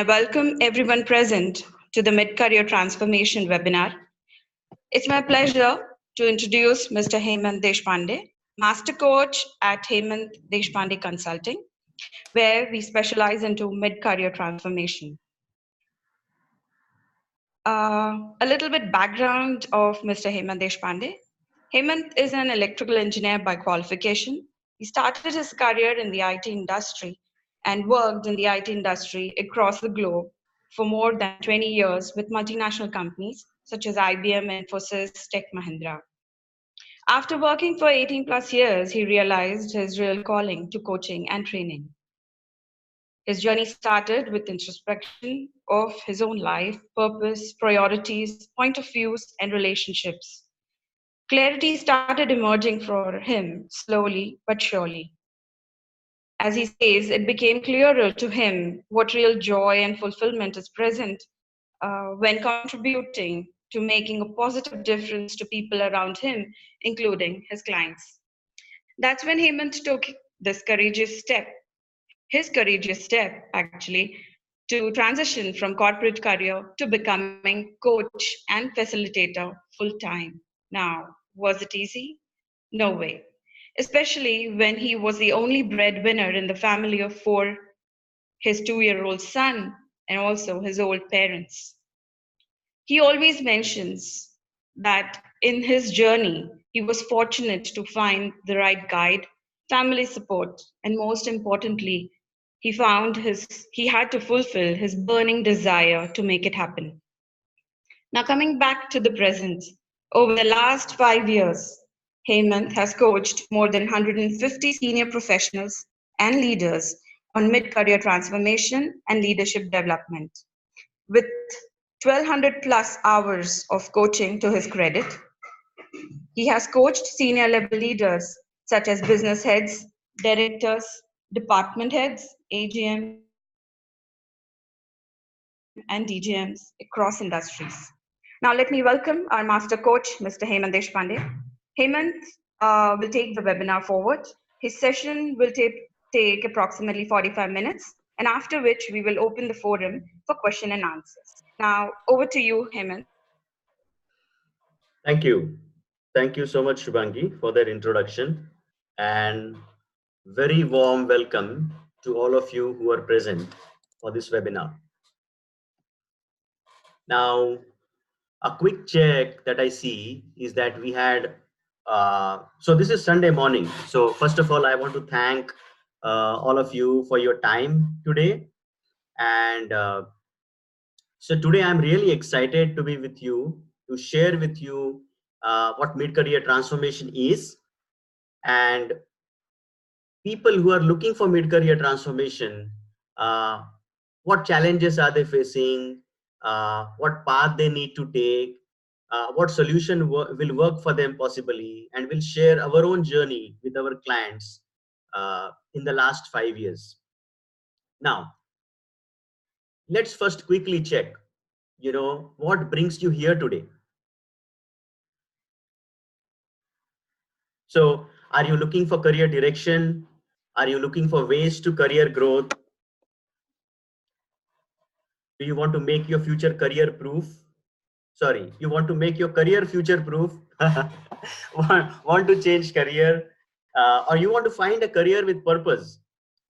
I welcome everyone present to the Mid-Career Transformation webinar. It's my pleasure to introduce Mr. Hemant Deshpande, Master Coach at Hemant Deshpande Consulting, where we specialize into mid-career transformation. A little bit background of Mr. Hemant Deshpande. Hemant is an electrical engineer by qualification. He started his career in the IT industry and worked in the IT industry across the globe for more than 20 years with multinational companies such as IBM, Infosys, Tech Mahindra. After working for 18 plus years, he realized his real calling to coaching and training. His journey started with introspection of his own life, purpose, priorities, point of views, and relationships. Clarity started emerging for him slowly but surely. As he says, it became clearer to him what real joy and fulfillment is present when contributing to making a positive difference to people around him, including his clients. That's when Hemant took this courageous step, his courageous step actually, to transition from corporate career to becoming coach and facilitator full time. Now, was it easy? No way. Especially when he was the only breadwinner in the family of four, his 2-year-old son, and also his old parents. He always mentions that in his journey, he was fortunate to find the right guide, family support, and most importantly, he had to fulfill his burning desire to make it happen. Now, coming back to the present, over the last 5 years, Hemant has coached more than 150 senior professionals and leaders on mid career transformation and leadership development. With 1,200 plus hours of coaching to his credit, he has coached senior level leaders such as business heads, directors, department heads, AGMs, and DGMs across industries. Now, let me welcome our master coach, Mr. Hemant Deshpande. Hemant will take the webinar forward. His session will take approximately 45 minutes, and after which we will open the forum for question and answers. Now, over to you, Hemant. Thank you. Thank you so much, Shubhangi, for that introduction. And very warm welcome to all of you who are present for this webinar. Now, a quick check that I see is that we had, so this is Sunday morning. So first of all, I want to thank all of you for your time today. And so today I'm really excited to be with you, to share with you what mid-career transformation is, and people who are looking for mid-career transformation, uh, what challenges are they facing, what path they need to take, what solution will work for them possibly, and we'll share our own journey with our clients in the last 5 years. Now, let's first quickly check, what brings you here today. So, are you looking for career direction? Are you looking for ways to career growth? Do you want to make your future career proof? Sorry, you want to make your career future proof? want to change career? Or you want to find a career with purpose?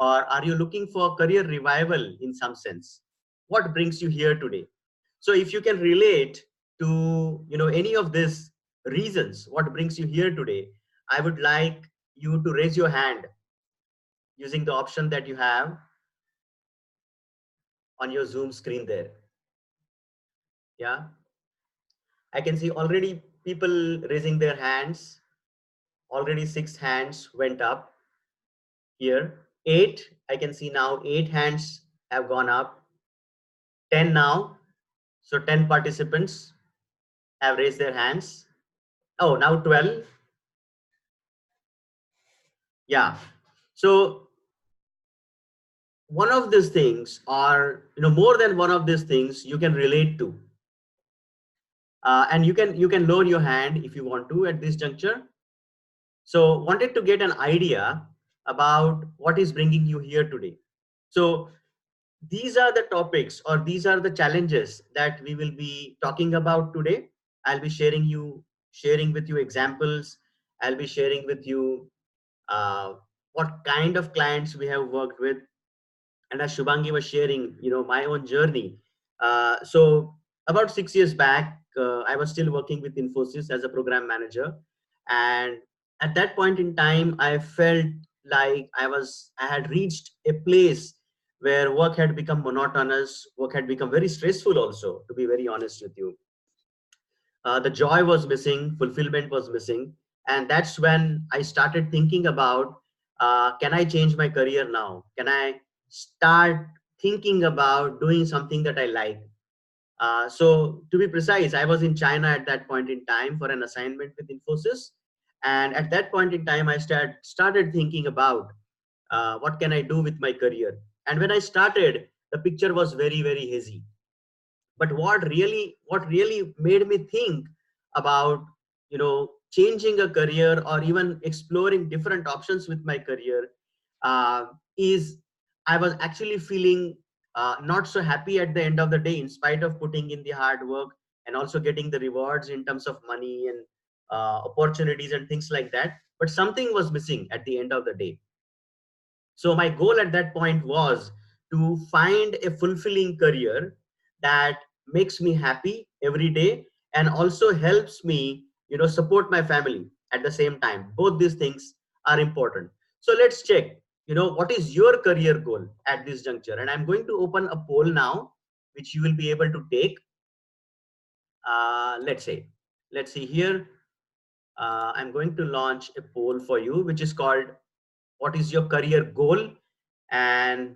Or are you looking for career revival in some sense? What brings you here today? So if you can relate to any of these reasons, what brings you here today, I would like you to raise your hand using the option that you have on your Zoom screen there. Yeah, I can see already people raising their hands. Already 6 hands went up here. 8, I can see now 8 hands have gone up. 10 now. So 10 participants have raised their hands. Oh, now 12. Yeah. So one of these things, or more than one of these things, you can relate to. And you can lower your hand if you want to at this juncture. So wanted to get an idea about what is bringing you here today. So these are the topics, or these are the challenges that we will be talking about today. I'll be sharing with you examples. I'll be sharing with you uh, what kind of clients we have worked with. And as Shubhangi was sharing, my own journey. So about 6 years back, I was still working with Infosys as a program manager, and at that point in time, I felt like I had reached a place where work had become monotonous, work had become very stressful. Also, to be very honest with you, the joy was missing, fulfillment was missing, and that's when I started thinking about, can I change my career now? Can I start thinking about doing something that I like? So to be precise, I was in China at that point in time for an assignment with Infosys, and at that point in time, I started thinking about, what can I do with my career? And when I started, the picture was very, very hazy. But what really made me think about, changing a career or even exploring different options with my career, uh, is I was actually feeling not so happy at the end of the day, in spite of putting in the hard work and also getting the rewards in terms of money and opportunities and things like that, but something was missing at the end of the day. So my goal at that point was to find a fulfilling career that makes me happy every day and also helps me, support my family at the same time. Both these things are important. So let's check, what is your career goal at this juncture? And I'm going to open a poll now, which you will be able to take. Let's see here. I'm going to launch a poll for you, which is called, what is your career goal? And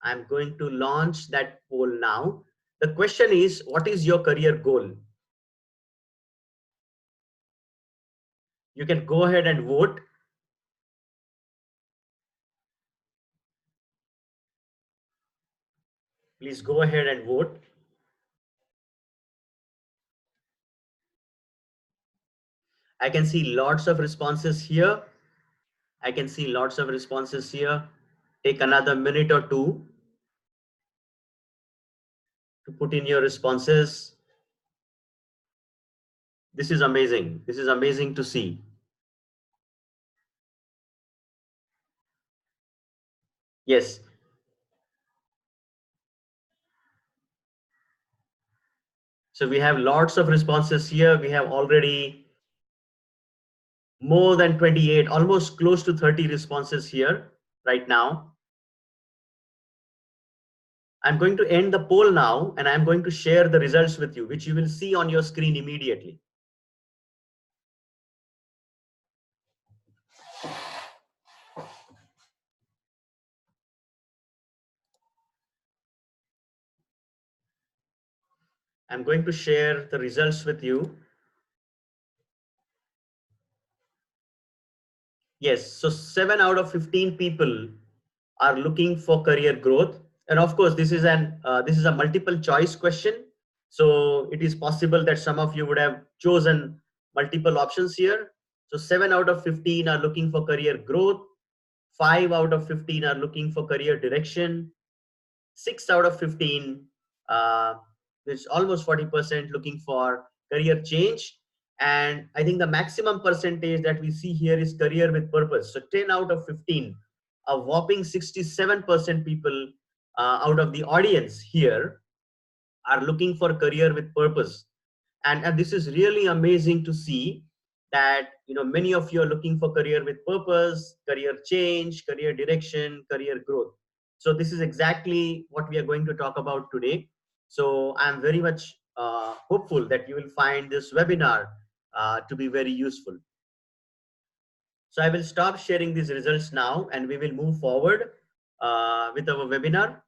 I'm going to launch that poll now. The question is, what is your career goal? You can go ahead and vote. Please go ahead and vote. I can see lots of responses here. I can see lots of responses here. Take another minute or two to put in your responses. This is amazing. This is amazing to see. Yes. So we have lots of responses here. We have already more than 28, almost close to 30 responses here right now. I'm going to end the poll now, and I'm going to share the results with you, which you will see on your screen immediately. I'm going to share the results with you. Yes, so 7 out of 15 people are looking for career growth. And of course, this is a multiple choice question. So it is possible that some of you would have chosen multiple options here. So 7 out of 15 are looking for career growth. 5 out of 15 are looking for career direction. 6 out of 15, which is almost 40%, looking for career change. And I think the maximum percentage that we see here is career with purpose. So 10 out of 15, a whopping 67% people out of the audience here are looking for career with purpose. And this is really amazing to see that, many of you are looking for career with purpose, career change, career direction, career growth. So this is exactly what we are going to talk about today. So I'm very much hopeful that you will find this webinar to be very useful. So I will stop sharing these results now, and we will move forward with our webinar.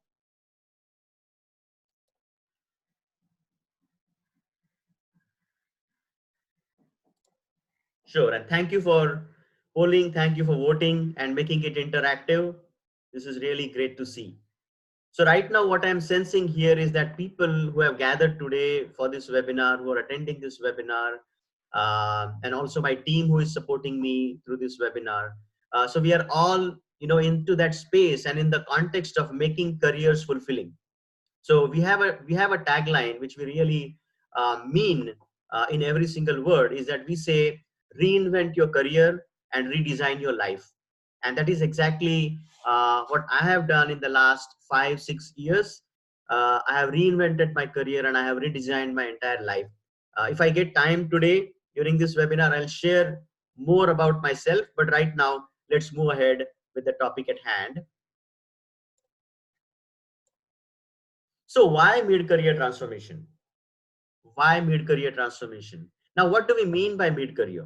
Sure, and thank you for polling, thank you for voting and making it interactive. This is really great to see. So right now what I'm sensing here is that people who have gathered today for this webinar, who are attending this webinar, and also my team who is supporting me through this webinar. So we are all into that space and in the context of making careers fulfilling. So we have a tagline which we really mean in every single word, is that we say reinvent your career and redesign your life. And that is exactly what I have done in the last 5 6 years. I have reinvented my career and I have redesigned my entire life. If I get time today during this webinar, I'll share more about myself, but right now let's move ahead with the topic at hand. So why mid-career transformation? Why mid-career transformation? Now, what do we mean by mid-career?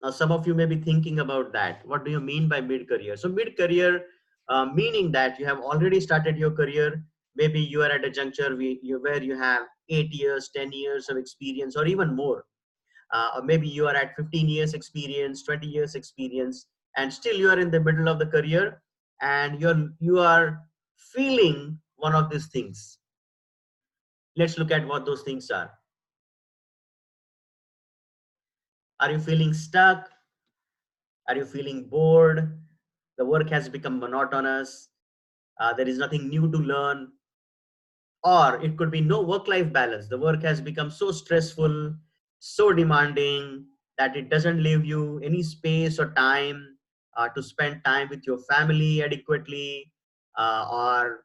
Now, some of you may be thinking about that. What do you mean by mid-career? So mid-career, meaning that you have already started your career. Maybe you are at a juncture where you have 8 years, 10 years of experience, or even more. Or maybe you are at 15 years experience, 20 years experience, and still you are in the middle of the career, and you are feeling one of these things. Let's look at what those things are. Are you feeling stuck? Are you feeling bored? The work has become monotonous. There is nothing new to learn. Or it could be no work-life balance. The work has become so stressful, so demanding that it doesn't leave you any space or time to spend time with your family adequately, or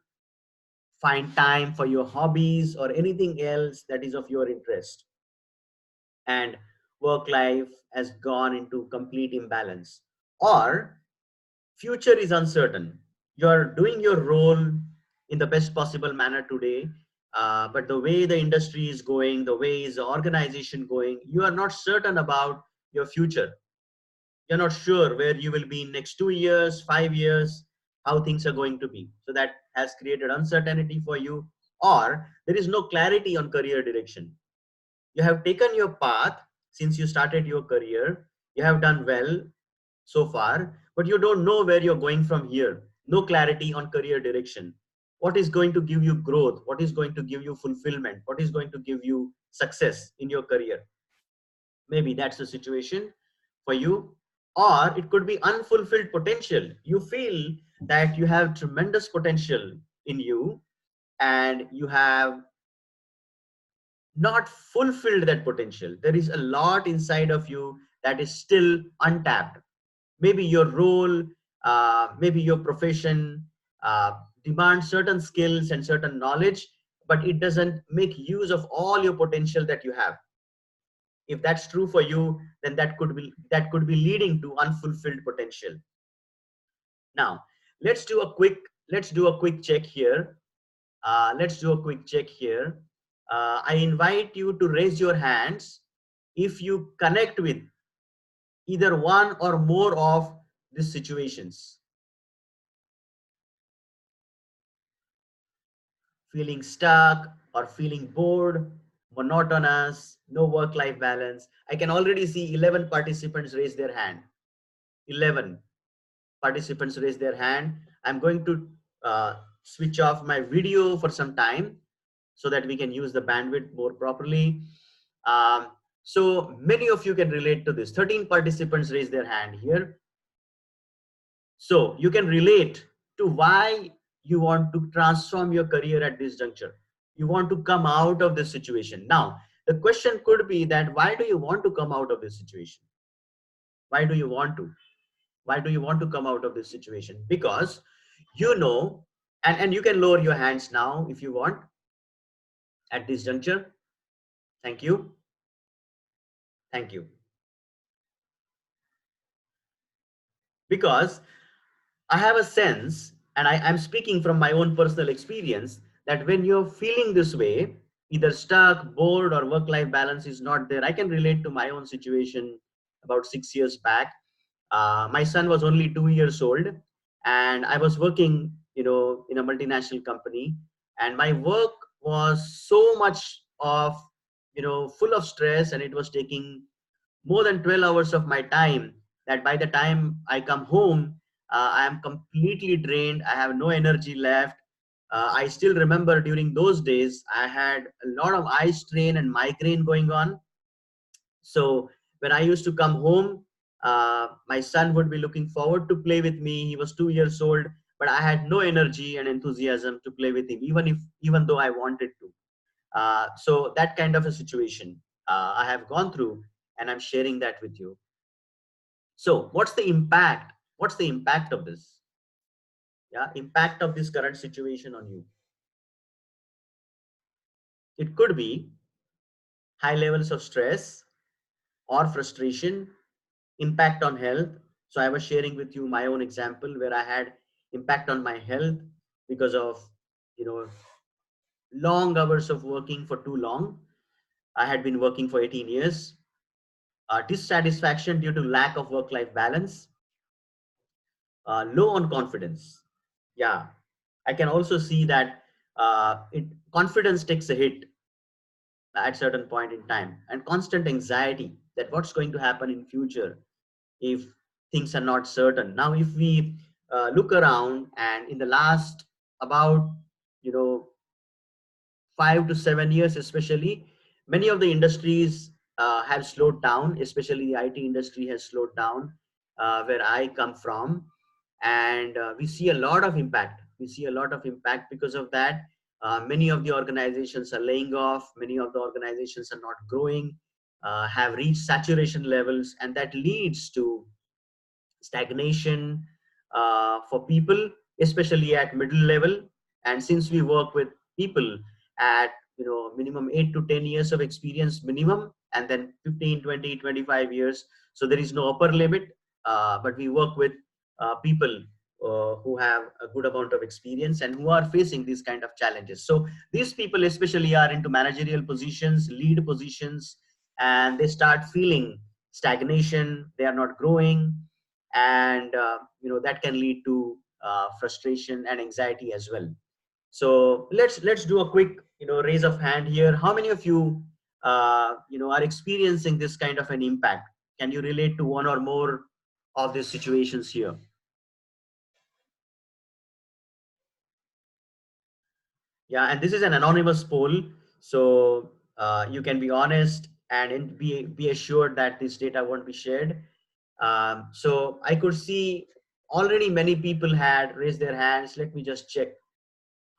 find time for your hobbies or anything else that is of your interest. And work life has gone into complete imbalance. Or future is uncertain. You're doing your role in the best possible manner today, but the way the industry is going, the way is the organization going, you are not certain about your future. You're not sure where you will be in next 2 years, 5 years, how things are going to be. So that has created uncertainty for you. Or there is no clarity on career direction. You have taken your path since you started your career. You have done well so far, but you don't know where you're going from here. No clarity on career direction. What is going to give you growth? What is going to give you fulfillment? What is going to give you success in your career? Maybe that's the situation for you. Or it could be unfulfilled potential. You feel that you have tremendous potential in you, and you have not fulfilled that potential. There is a lot inside of you that is still untapped. Maybe your role, maybe your profession demands certain skills and certain knowledge, but it doesn't make use of all your potential that you have. If that's true for you, then that could be leading to unfulfilled potential. Now, let's do a quick check here. Let's do a quick check here. I invite you to raise your hands if you connect with either one or more of these situations. Feeling stuck or feeling bored, monotonous, no work-life balance. I can already see 11 participants raise their hand. 11 participants raise their hand. I'm going to switch off my video for some time so that we can use the bandwidth more properly. So many of you can relate to this. 13 participants raise their hand here. So you can relate to why you want to transform your career at this juncture. You want to come out of this situation. Now, the question could be that why do you want to come out of this situation? Why do you want to? Why do you want to come out of this situation? Because you know, and you can lower your hands now if you want at this juncture. Thank you. Thank you. Because I have a sense, and I'm speaking from my own personal experience, that when you're feeling this way, either stuck, bored, or work-life balance is not there. I can relate to my own situation about 6 years back. My son was only 2 years old, and I was working, in a multinational company, and my work was so much of, full of stress, and it was taking more than 12 hours of my time, that by the time I come home, I am completely drained. I have no energy left. I still remember during those days, I had a lot of eye strain and migraine going on. So when I used to come home, My son would be looking forward to play with me. He was 2 years old, but I had no energy and enthusiasm to play with him, even though I wanted to. So that kind of a situation I have gone through, and I'm sharing that with you. So what's the impact? What's the impact of this? Yeah, impact of this current situation on you. It could be high levels of stress or frustration, impact on health. So I was sharing with you my own example where I had impact on my health because of, you know, long hours of working for too long. I had been working for 18 years. Dissatisfaction due to lack of work-life balance, low on confidence. Yeah, I can also see that confidence takes a hit at certain point in time, and constant anxiety that what's going to happen in future if things are not certain. Now, if we look around, and in the last about, you know, 5 to 7 years, especially, many of the industries have slowed down, especially the IT industry has slowed down where I come from. And we see a lot of impact. We see a lot of impact because of that. Many of the organizations are laying off, many of the organizations are not growing, have reached saturation levels, and that leads to stagnation for people, especially at middle level. And since we work with people at, minimum 8 to 10 years of experience minimum, and then 15, 20, 25 years, so there is no upper limit, but we work with people who have a good amount of experience and who are facing these kind of challenges. So these people especially are into managerial positions, lead positions, and they start feeling stagnation. They are not growing, and that can lead to frustration and anxiety as well. So let's do a quick raise of hand here. How many of you are experiencing this kind of an impact? Can you relate to one or more of these situations here? Yeah, and this is an anonymous poll, so you can be honest and be assured that this data won't be shared. So I could see already many people had raised their hands. Let me just check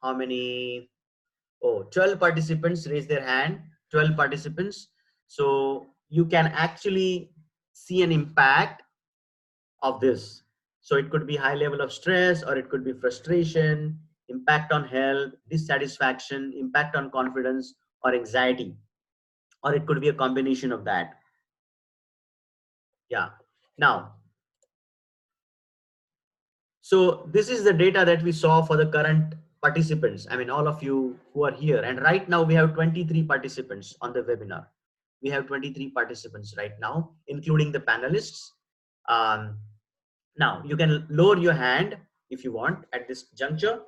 how many. Oh, 12 participants raised their hand. 12 participants. So you can actually see an impact of this. So it could be high level of stress, or it could be frustration, impact on health, dissatisfaction, impact on confidence, or anxiety, or it could be a combination of that. Yeah. Now, so this is the data that we saw for the current participants. I mean, all of you who are here, and right now we have 23 participants on the webinar. We have 23 participants right now, including the panelists. Um, Now you can lower your hand if you want at this juncture,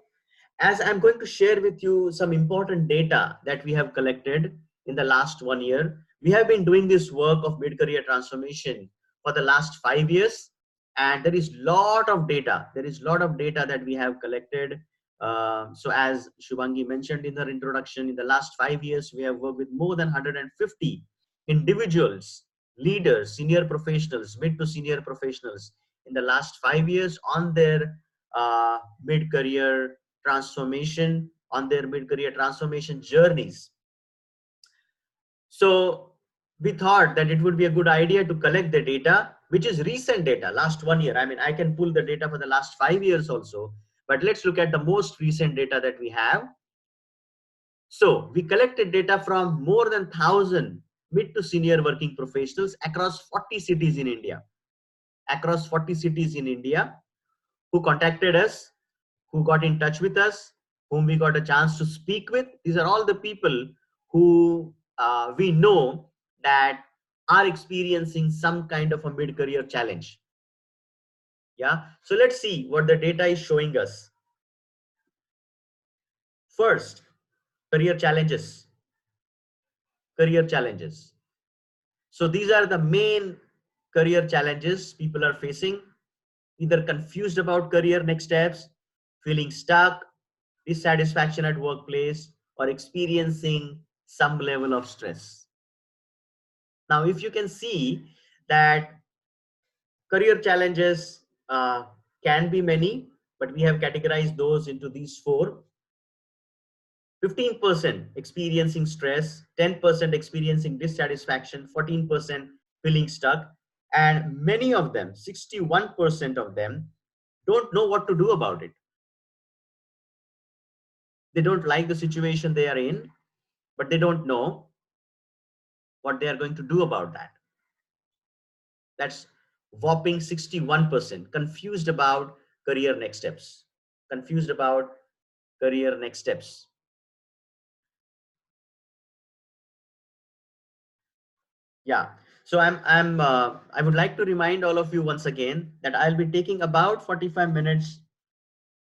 as I'm going to share with you some important data that we have collected in the last 1 year. We have been doing this work of mid-career transformation for the last 5 years, and there is lot of data. There is lot of data that we have collected. So as Shubhangi mentioned in her introduction, in the last 5 years, we have worked with more than 150 individuals, leaders, senior professionals, mid to senior professionals in the last 5 years on their mid-career transformation, on their mid-career transformation journeys. So we thought that it would be a good idea to collect the data, which is recent data, last 1 year. I mean, I can pull the data for the last 5 years also, but let's look at the most recent data that we have. So we collected data from more than 1,000 mid to senior working professionals across 40 cities in India, across 40 cities in India, who contacted us, who got in touch with us, whom we got a chance to speak with. These are all the people who we know that are experiencing some kind of a mid-career challenge. Yeah. So let's see what the data is showing us. First, career challenges. Career challenges. So these are the main career challenges people are facing: either confused about career next steps, feeling stuck, dissatisfaction at workplace, or experiencing some level of stress. Now, if you can see that Career challenges can be many, but we have categorized those into these four. 15% experiencing stress, 10% experiencing dissatisfaction, 14% feeling stuck, and many of them, 61% of them, don't know what to do about it. They don't like the situation they are in, but they don't know what they are going to do about that. That's whopping 61%. Confused about career next steps. Confused about career next steps. Yeah. So I would like to remind all of you once again that I'll be taking about 45 minutes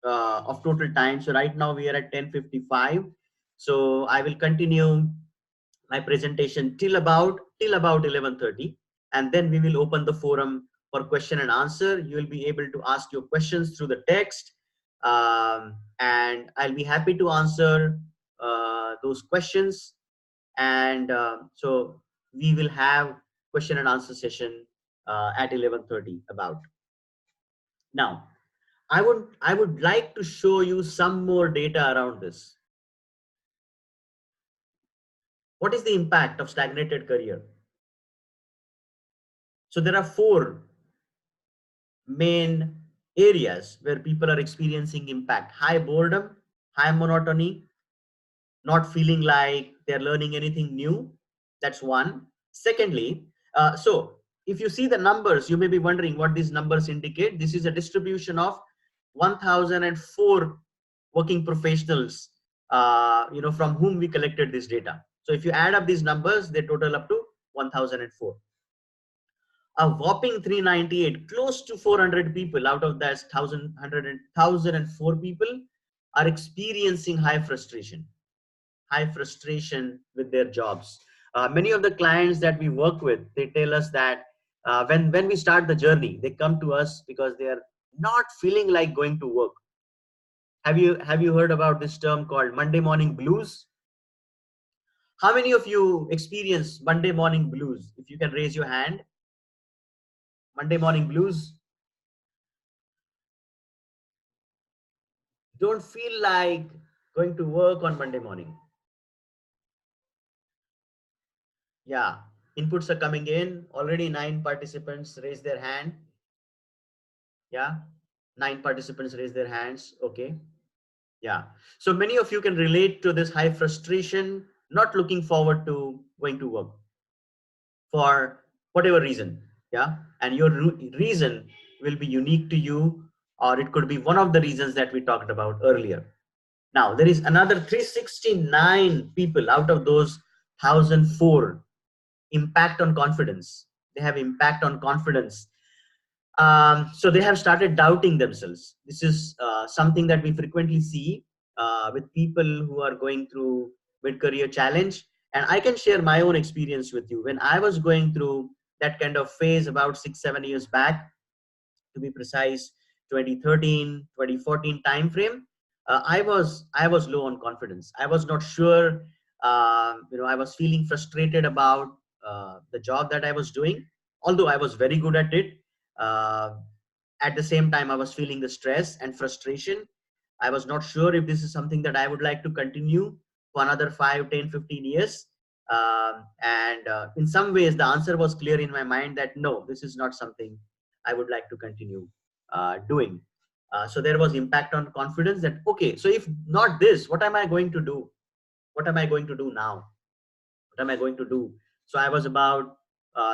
of total time. So right now we are at 10:55. So I will continue my presentation till about 11:30, and then we will open the forum for question and answer. You will be able to ask your questions through the text, and I'll be happy to answer those questions. And so we will have question and answer session at 11:30 about. Now I would like to show you some more data around this. What is the impact of stagnated career? So there are four main areas where people are experiencing impact: high boredom, high monotony, not feeling like they're learning anything new. That's one. Secondly, so if you see the numbers, you may be wondering what these numbers indicate. This is a distribution of 1004 working professionals, from whom we collected this data. So if you add up these numbers, they total up to 1004. A whopping 398, close to 400 people out of that 1004 people are experiencing high frustration with their jobs. Many of the clients that we work with, they tell us that when we start the journey, they come to us because they are not feeling like going to work. Have you heard about this term called Monday morning blues? How many of you experience Monday morning blues? If you can raise your hand. Monday morning blues. Don't feel like going to work on Monday morning. Yeah, inputs are coming in. Already 9 participants raise their hand. Yeah, 9 participants raise their hands. Okay. Yeah. So many of you can relate to this high frustration, not looking forward to going to work for whatever reason. Yeah. And your reason will be unique to you, or it could be one of the reasons that we talked about earlier. Now, there is another 369 people out of those 1004 impact on confidence. They have impact on confidence. So they have started doubting themselves. This is something that we frequently see with people who are going through mid-career challenge. And I can share my own experience with you. When I was going through that kind of phase about 6-7 years back, to be precise, 2013 2014 time frame, I was low on confidence. I was not sure. I was feeling frustrated about the job that I was doing, although I was very good at it. uh, at the same time, I was feeling the stress and frustration. I was not sure if this is something that I would like to continue for another 5, 10, 15 years. And in some ways, the answer was clear in my mind that no, this is not something I would like to continue doing. So there was impact on confidence that, okay, so if not this, what am I going to do? What am I going to do now? What am I going to do? So I was about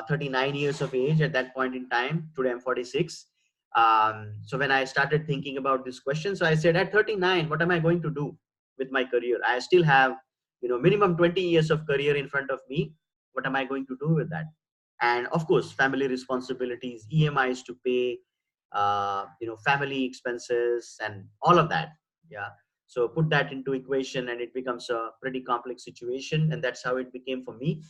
39 years of age at that point in time. Today I'm 46. So when I started thinking about this question, so I said, at 39, what am I going to do with my career? I still have, minimum 20 years of career in front of me. What am I going to do with that? And of course, family responsibilities, EMIs to pay, family expenses and all of that. Yeah. So put that into equation and it becomes a pretty complex situation. And that's how it became for me.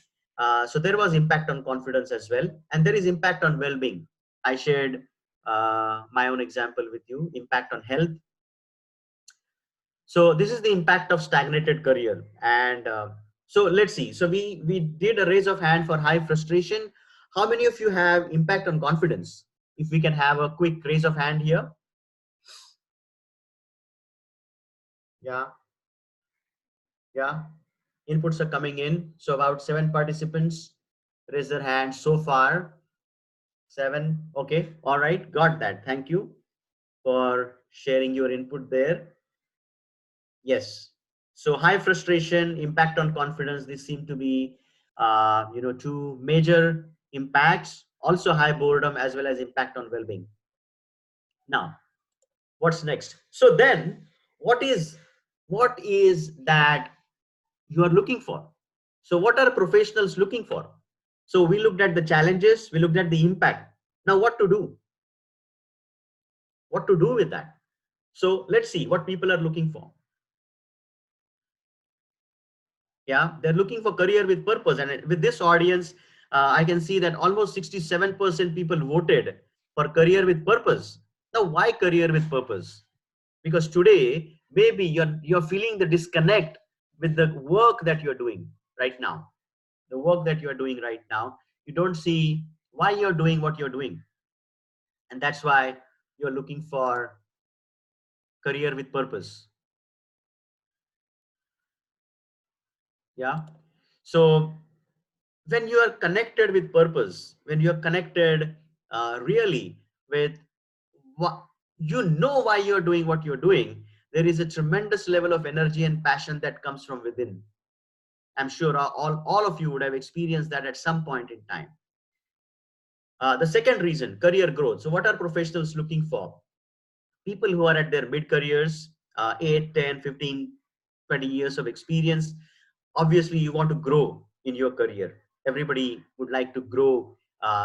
So there was impact on confidence as well. And there is impact on well-being. I shared my own example with you, impact on health. So this is the impact of stagnated career. And so let's see. So we did a raise of hand for high frustration. How many of you have impact on confidence? If we can have a quick raise of hand here. Yeah, yeah. Inputs are coming in. So about 7 participants raise their hands so far. 7. Okay. All right. Got that. Thank you for sharing your input there. Yes. So high frustration, impact on confidence. These seem to be, two major impacts. Also high boredom as well as impact on well-being. Now, what's next? So then, what is that you are looking for? So what are professionals looking for? So we looked at the challenges, we looked at the impact. Now what to do? What to do with that? So let's see what people are looking for. Yeah, they're looking for career with purpose. And with this audience, I can see that almost 67% people voted for career with purpose. Now, why career with purpose? Because today, maybe you're feeling the disconnect with the work that you're doing right now. The work that you're doing right now, you don't see why you're doing what you're doing. And that's why you're looking for career with purpose. Yeah. So when you are connected with purpose, when you're connected really with what you know why you're doing what you're doing, there is a tremendous level of energy and passion that comes from within. I'm sure all of you would have experienced that at some point in time. The second reason, career growth. So what are professionals looking for? People who are at their mid careers, 8, 10, 15, 20 years of experience. Obviously you want to grow in your career. Everybody would like to grow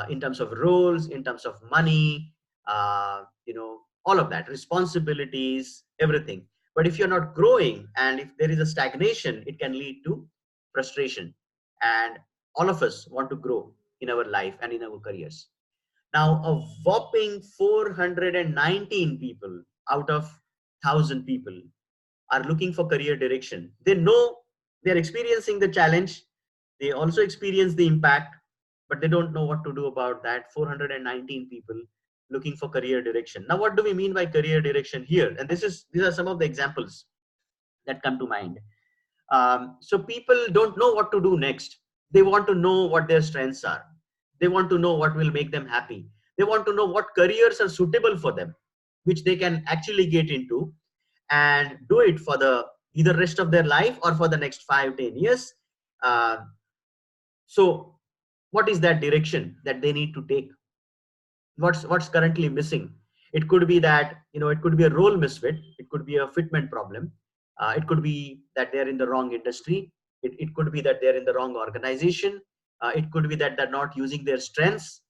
in terms of roles, in terms of money, all of that, responsibilities, everything. But if you're not growing and if there is a stagnation, it can lead to frustration. And all of us want to grow in our life and in our careers. Now, a whopping 419 people out of 1,000 people are looking for career direction. They know they're experiencing the challenge. They also experience the impact, but they don't know what to do about that. 419 people looking for career direction. Now, what do we mean by career direction here? And these are some of the examples that come to mind. So people don't know what to do next. They want to know what their strengths are. They want to know what will make them happy. They want to know what careers are suitable for them, which they can actually get into and do it for the either rest of their life or for the next 5-10 years. uh, so what is that direction that they need to take? What's currently missing? It could be that it could be a role misfit, it could be a fitment problem, it could be that they're in the wrong industry, it could be that they're in the wrong organization, it could be that they're not using their strengths,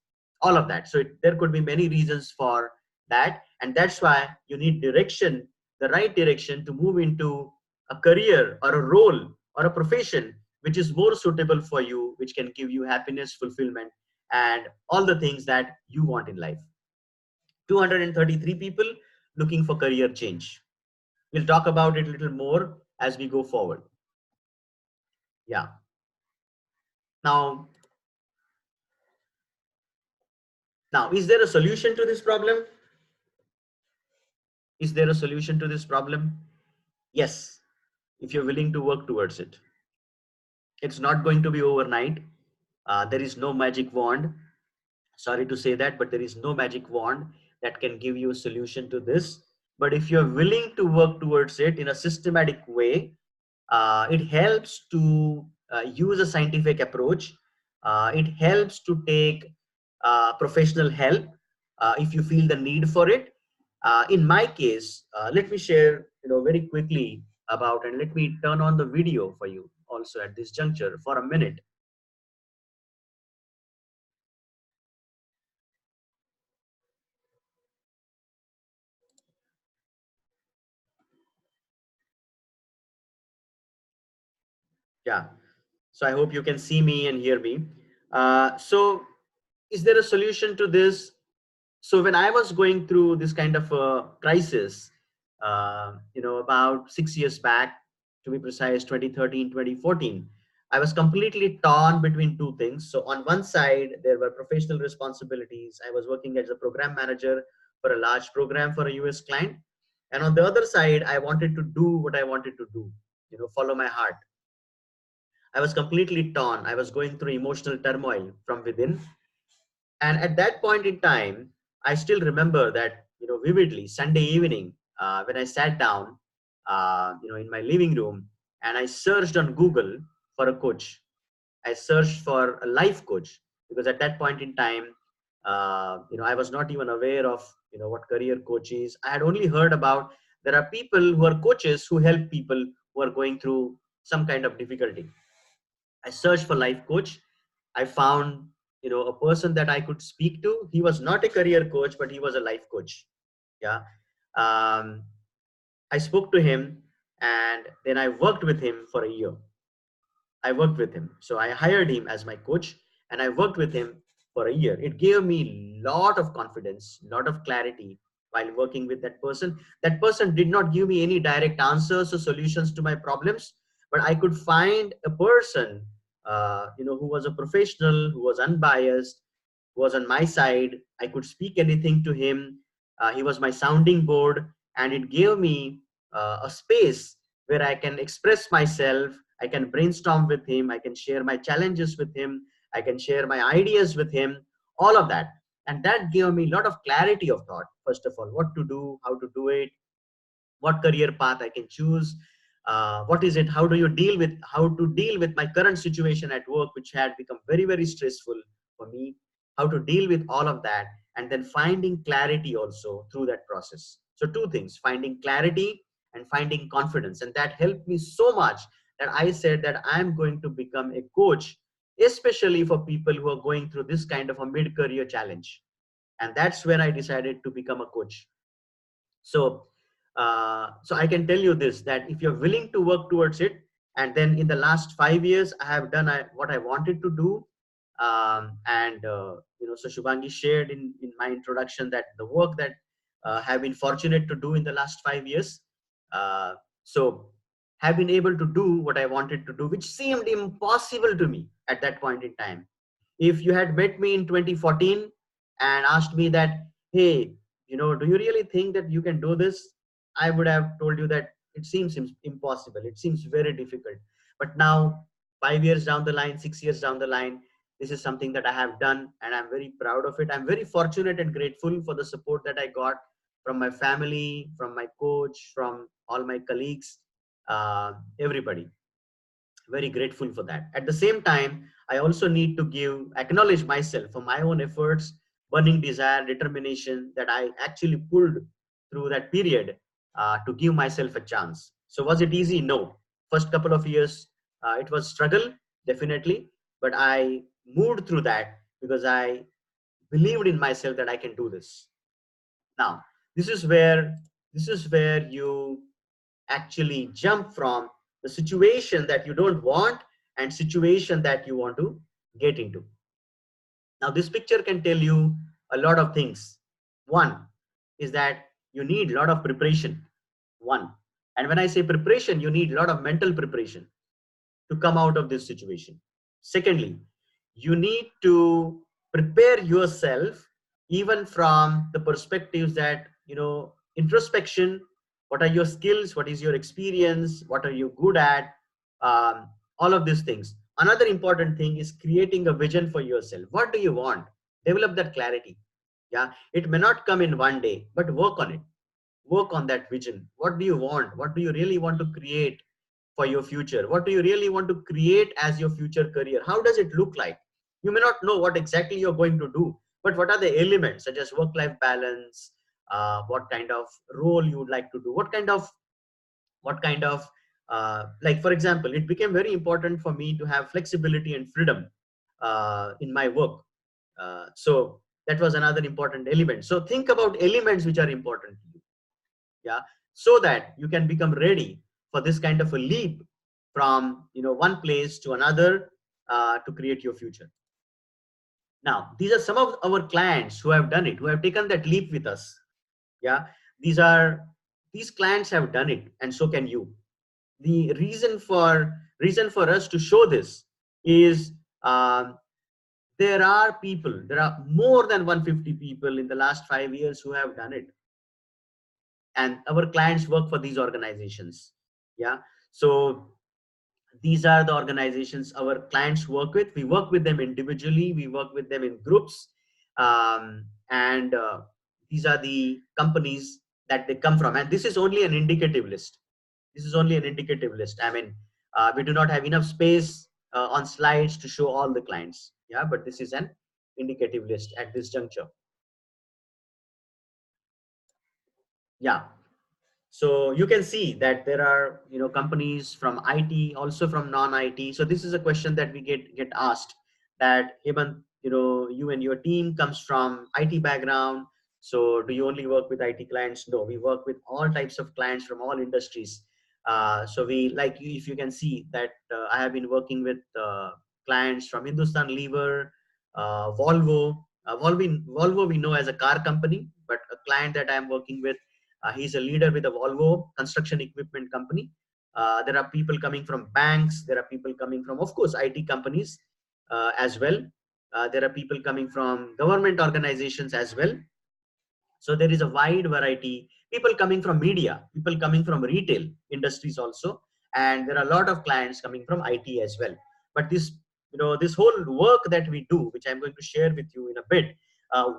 all of that. So there could be many reasons for that, and that's why you need direction, the right direction to move into a career or a role or a profession which is more suitable for you, which can give you happiness, fulfillment, and all the things that you want in life. 233 people looking for career change. We'll talk about it a little more as we go forward. Yeah. Now, is there a solution to this problem? Is there a solution to this problem? Yes, if you're willing to work towards it. It's not going to be overnight. There is no magic wand. Sorry to say that, but there is no magic wand that can give you a solution to this. But if you're willing to work towards it in a systematic way, it helps to use a scientific approach. It helps to take professional help if you feel the need for it. In my case, let me share very quickly about, and let me turn on the video for you also at this juncture for a minute. Yeah. So I hope you can see me and hear me. So is there a solution to this? So when I was going through this kind of a crisis, about 6 years back, to be precise, 2013, 2014, I was completely torn between two things. So on one side, there were professional responsibilities. I was working as a program manager for a large program for a US client. And on the other side, I wanted to do what I wanted to do, follow my heart. I was completely torn. I was going through emotional turmoil from within. And at that point in time, I still remember that, vividly, Sunday evening, when I sat down, in my living room, and I searched on Google for a coach. I searched for a life coach, because at that point in time, I was not even aware of, what career coach is. I had only heard about there are people who are coaches who help people who are going through some kind of difficulty. I searched for life coach. I found, a person that I could speak to. He was not a career coach, but he was a life coach. Yeah. Um, I spoke to him, and then I worked with him for a year. I worked with him. So I hired him as my coach, and I worked with him for a year. It gave me lot of confidence, lot of clarity while working with that person. That person did not give me any direct answers or solutions to my problems, but I could find a person, who was a professional, who was unbiased, who was on my side. I could speak anything to him. He was my sounding board, and it gave me a space where I can express myself. I can brainstorm with him. I can share my challenges with him. I can share my ideas with him, all of that. And that gave me a lot of clarity of thought. First of all, what to do, how to do it, what career path I can choose, what is it, how to deal with my current situation at work, which had become very, very stressful for me, how to deal with all of that, and then finding clarity also through that process. So two things, finding clarity and finding confidence. And that helped me so much that I said that I'm going to become a coach, especially for people who are going through this kind of a mid-career challenge. And that's when I decided to become a coach. So I can tell you this, that if you're willing to work towards it, and then in the last 5 years I have done what I wanted to do. So Shubhangi shared in my introduction that the work that have been fortunate to do in the last 5 years, uh, so have been able to do what I wanted to do, which seemed impossible to me at that point in time. If you had met me in 2014 and asked me that, hey, do you really think that you can do this? I would have told you that it seems impossible. It seems very difficult. But now, 5 years down the line, 6 years down the line, this is something that I have done, and I'm very proud of it. I'm very fortunate and grateful for the support that I got from my family, from my coach, from all my colleagues, everybody. Very grateful for that. At the same time, I also need to acknowledge myself for my own efforts, burning desire, determination that I actually pulled through that period to give myself a chance. So was it easy? No. First couple of years, it was struggle, definitely, but I moved through that because I believed in myself that I can do this. Now, this is where you actually jump from the situation that you don't want and situation that you want to get into. Now this picture can tell you a lot of things. One is that you need a lot of preparation. One. And when I say preparation, you need a lot of mental preparation to come out of this situation. Secondly, you need to prepare yourself even from the perspectives that, introspection, what are your skills, what is your experience, what are you good at, all of these things. Another important thing is creating a vision for yourself. What do you want? Develop that clarity. Yeah, it may not come in one day, but work on it. Work on that vision. What do you want? What do you really want to create for your future? What do you really want to create as your future career? How does it look like? You may not know what exactly you're going to do, but what are the elements such as work-life balance, what kind of role you would like to do, what kind of like, for example, it became very important for me to have flexibility and freedom in my work. So that was another important element. So think about elements which are important to you, yeah, so that you can become ready for this kind of a leap from one place to another to create your future. Now these are some of our clients who have done it, who have taken that leap with us. Yeah, these are these clients have done it, and so can you. The reason for Reason for us to show this is, there are more than 150 people in the last 5 years who have done it, and our clients work for these organizations. Yeah, so these are the organizations our clients work with. We work with them individually, we work with them in groups, and these are the companies that they come from. And this is only an indicative list. This is only an indicative list. I mean, we do not have enough space on slides to show all the clients. Yeah, but this is an indicative list at this juncture. Yeah. So you can see that there are, companies from IT, also from non-IT. So this is a question that we get asked, that even, you and your team comes from IT background. So do you only work with IT clients? No, we work with all types of clients from all industries. So we, like, if you can see that I have been working with clients from Hindustan Lever, Volvo. Volvo we know as a car company, but a client that I'm working with, he's a leader with a Volvo construction equipment company. There are people coming from banks. There are people coming from, of course, IT companies as well. There are people coming from government organizations as well. So there is a wide variety. People coming from media, people coming from retail industries also, and there are a lot of clients coming from IT as well. But this whole work that we do, which I'm going to share with you in a bit,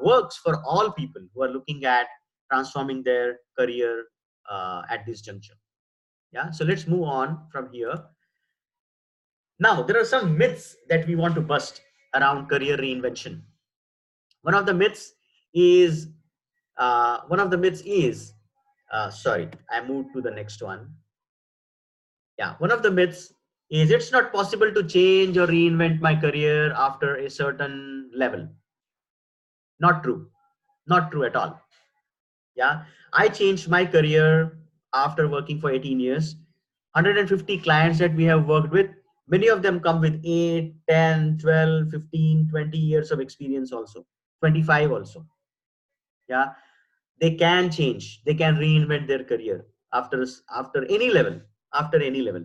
works for all people who are looking at transforming their career at this juncture. Yeah. So let's move on from here. Now, there are some myths that we want to bust around career reinvention. One of the myths is sorry, I moved to the next one. Yeah, one of the myths is it's not possible to change or reinvent my career after a certain level. Not true. Not true at all. Yeah, I changed my career after working for 18 years. 150 clients that we have worked with, many of them come with 8, 10, 12, 15, 20 years of experience also, 25 also. Yeah, they can change, they can reinvent their career after any level, after any level.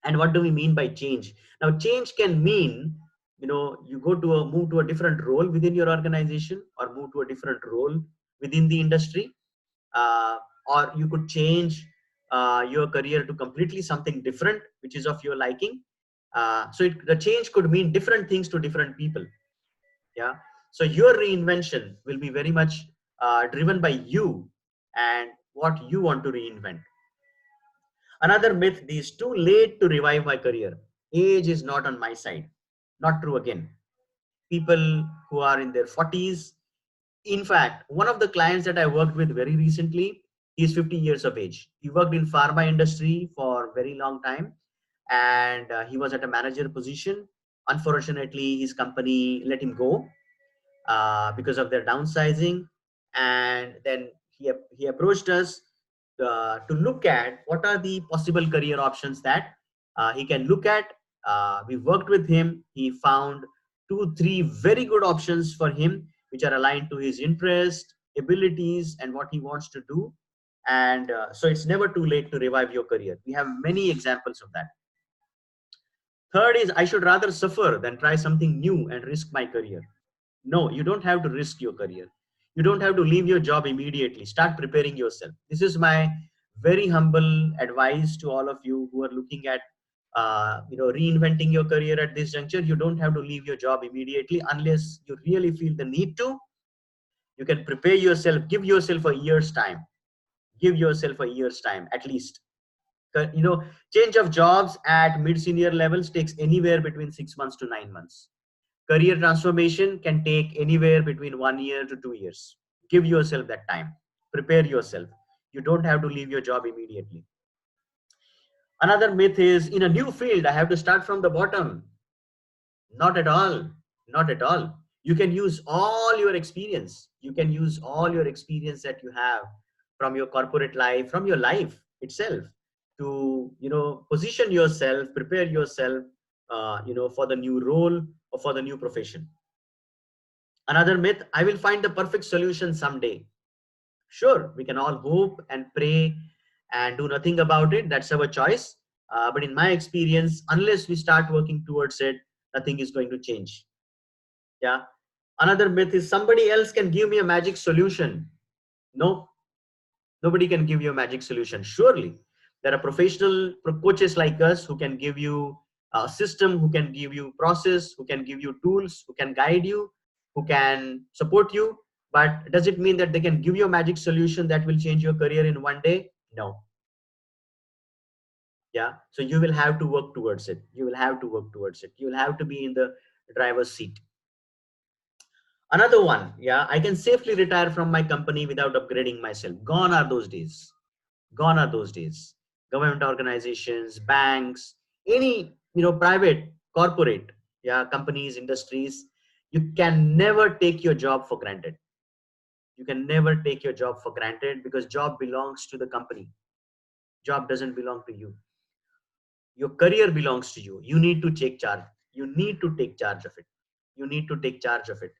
And what do we mean by change? Now, change can mean, you move to a different role within your organization, or move to a different role within the industry, uh, or you could change your career to completely something different which is of your liking. The change could mean different things to different people. Yeah, so your reinvention will be very much driven by you and what you want to reinvent. Another myth is too late to revive my career. Age is not on my side. Not true again. People who are in their 40s, in fact, one of the clients that I worked with very recently, he's 50 years of age. He worked in pharma industry for a very long time, and he was at a manager position. Unfortunately, his company let him go because of their downsizing. And then he approached us to look at what are the possible career options that he can look at. We worked with him. He found 2 3 very good options for him, which are aligned to his interest, abilities, and what he wants to do. And so it's never too late to revive your career. We have many examples of that. Third is, I should rather suffer than try something new and risk my career. No, you don't have to risk your career. You don't have to leave your job immediately. Start preparing yourself. This is my very humble advice to all of you who are looking at reinventing your career at this juncture. You don't have to leave your job immediately unless you really feel the need to. You can prepare yourself. Give yourself a year's time. Give yourself a year's time at least. Change of jobs at mid-senior levels takes anywhere between 6 months to 9 months. Career transformation can take anywhere between 1 year to 2 years. Give yourself that time. Prepare yourself. You don't have to leave your job immediately. Another myth is, in a new field, I have to start from the bottom. Not at all. Not at all. You can use all your experience. You can use all your experience that you have from your corporate life, from your life itself, to position yourself, prepare yourself, for the new role or for the new profession. Another myth, I will find the perfect solution someday. Sure, we can all hope and pray and do nothing about it. That's our choice. But in my experience, unless we start working towards it, nothing is going to change. Yeah. Another myth is somebody else can give me a magic solution. No, nobody can give you a magic solution. Surely there are professional coaches like us who can give you a system, who can give you process, who can give you tools, who can guide you, who can support you. But does it mean that they can give you a magic solution that will change your career in one day? No. Yeah. So you will have to work towards it. You will have to work towards it. You will have to be in the driver's seat. Another one, yeah, I can safely retire from my company without upgrading myself. Gone are those days. Gone are those days. Government organizations, banks, any private, corporate, yeah, companies, industries, you can never take your job for granted. You can never take your job for granted because job belongs to the company. Job doesn't belong to you. Your career belongs to you. You need to take charge. You need to take charge of it. You need to take charge of it.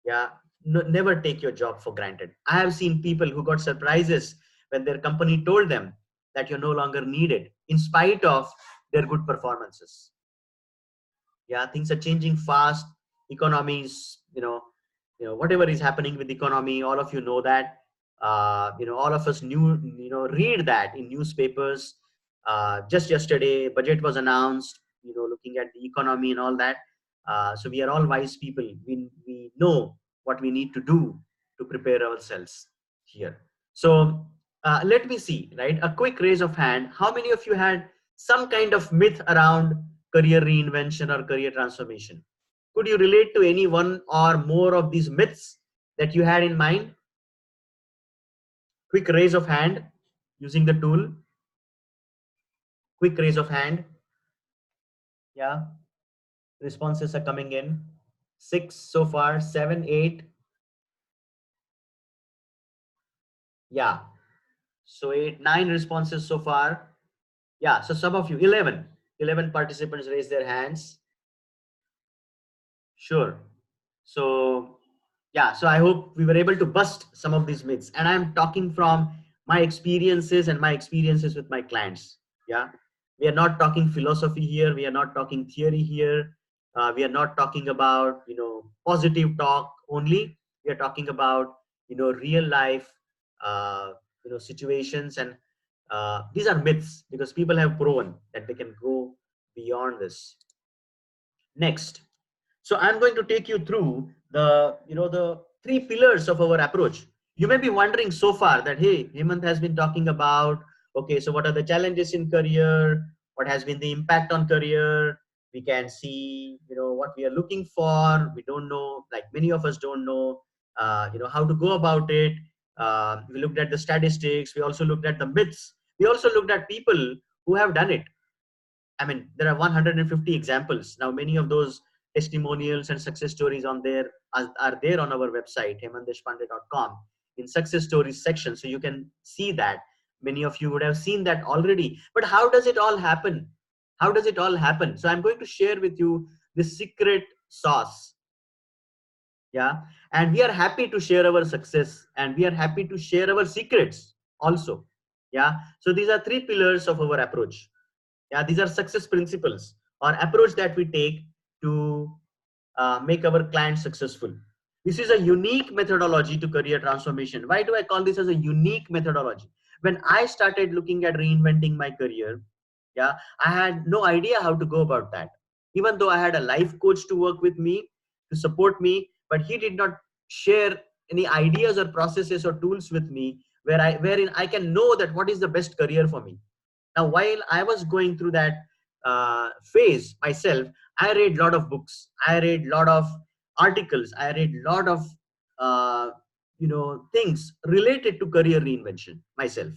Yeah. No, never take your job for granted. I have seen people who got surprises when their company told them that you're no longer needed in spite of their good performances. Yeah, things are changing fast. Economies, whatever is happening with the economy, all of you know that. All of us read that in newspapers. Just yesterday budget was announced, looking at the economy and all that. So we are all wise people. We know what we need to do to prepare ourselves here. So let me see, right, a quick raise of hand, how many of you had some kind of myth around career reinvention or career transformation? Could you relate to any one or more of these myths that you had in mind? Quick raise of hand using the tool. Quick raise of hand. Yeah, responses are coming in. 6 so far, 7, 8. Yeah, so 8, 9 responses so far. Yeah, so some of you, 11 participants raise their hands. Sure. So yeah, so I hope we were able to bust some of these myths, and I'm talking from my experiences and my experiences with my clients. Yeah, we are not talking philosophy here, we are not talking theory here, we are not talking about positive talk only. We are talking about real life situations, and these are myths because people have proven that they can go beyond this. Next, so I'm going to take you through the three pillars of our approach. You may be wondering so far that, hey, Hemant has been talking about, okay, so what are the challenges in career? What has been the impact on career? We can see, what we are looking for. We don't know, like many of us don't know, how to go about it. We looked at the statistics. We also looked at the myths. We also looked at people who have done it. I mean, there are 150 examples. Now, many of those testimonials and success stories on there are there on our website, hemantdeshpande.com, in success stories section. So you can see that. Many of you would have seen that already. But how does it all happen? How does it all happen? So I'm going to share with you the secret sauce. Yeah. And we are happy to share our success, and we are happy to share our secrets also. Yeah. So these are three pillars of our approach. Yeah, these are success principles or approach that we take to make our clients successful. This is a unique methodology to career transformation. Why do I call this as a unique methodology? When I started looking at reinventing my career, yeah, I had no idea how to go about that. Even though I had a life coach to work with me, to support me, but he did not share any ideas or processes or tools with me wherein I can know that what is the best career for me. Now, while I was going through that phase myself, I read a lot of books. I read a lot of articles. I read a lot of things related to career reinvention myself,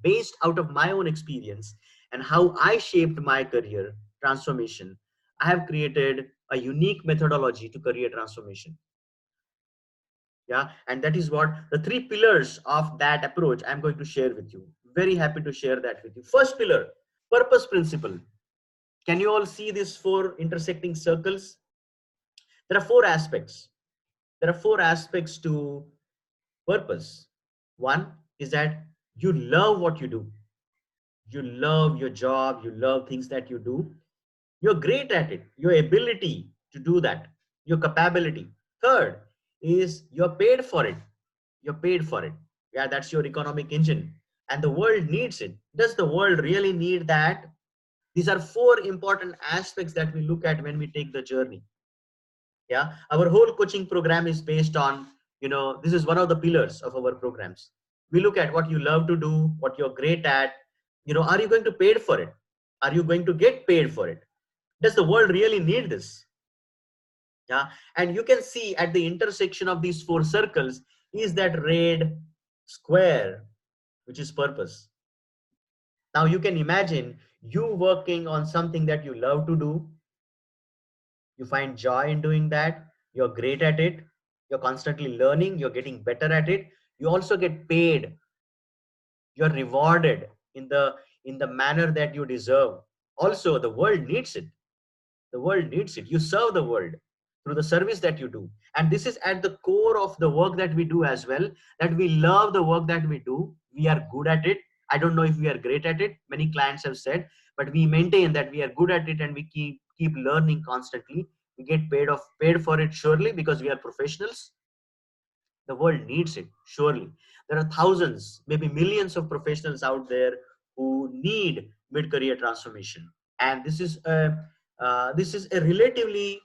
based out of my own experience and how I shaped my career transformation. I have created a unique methodology to career transformation. Yeah, and that is what the three pillars of that approach I'm going to share with you. Very happy to share that with you. First pillar, purpose principle. Can you all see these four intersecting circles? There are four aspects. There are four aspects to purpose. One is that you love what you do. you love your job, you love things that you do, you're great at it, your ability to do that, your capability. Third is you're paid for it. You're paid for it. Yeah, that's your economic engine. And the world needs it. Does the world really need that? These are four important aspects that we look at when we take the journey. Yeah, our whole coaching program is based on, this is one of the pillars of our programs. We look at what you love to do, what you're great at. Are you going to pay for it? Are you going to get paid for it? Does the world really need this? Yeah, and you can see at the intersection of these four circles is that red square, which is purpose. Now you can imagine you working on something that you love to do. You find joy in doing that. You're great at it. You're constantly learning. You're getting better at it. You also get paid. You're rewarded in the manner that you deserve. Also, the world needs it. The world needs it. You serve the world through the service that you do. And this is at the core of the work that we do as well, that we love the work that we do. We are good at it. I don't know if we are great at it. Many clients have said, but we maintain that we are good at it and we keep learning constantly. We get paid for it surely because we are professionals. The world needs it, surely. There are thousands, maybe millions of professionals out there who need mid-career transformation. And this is a relatively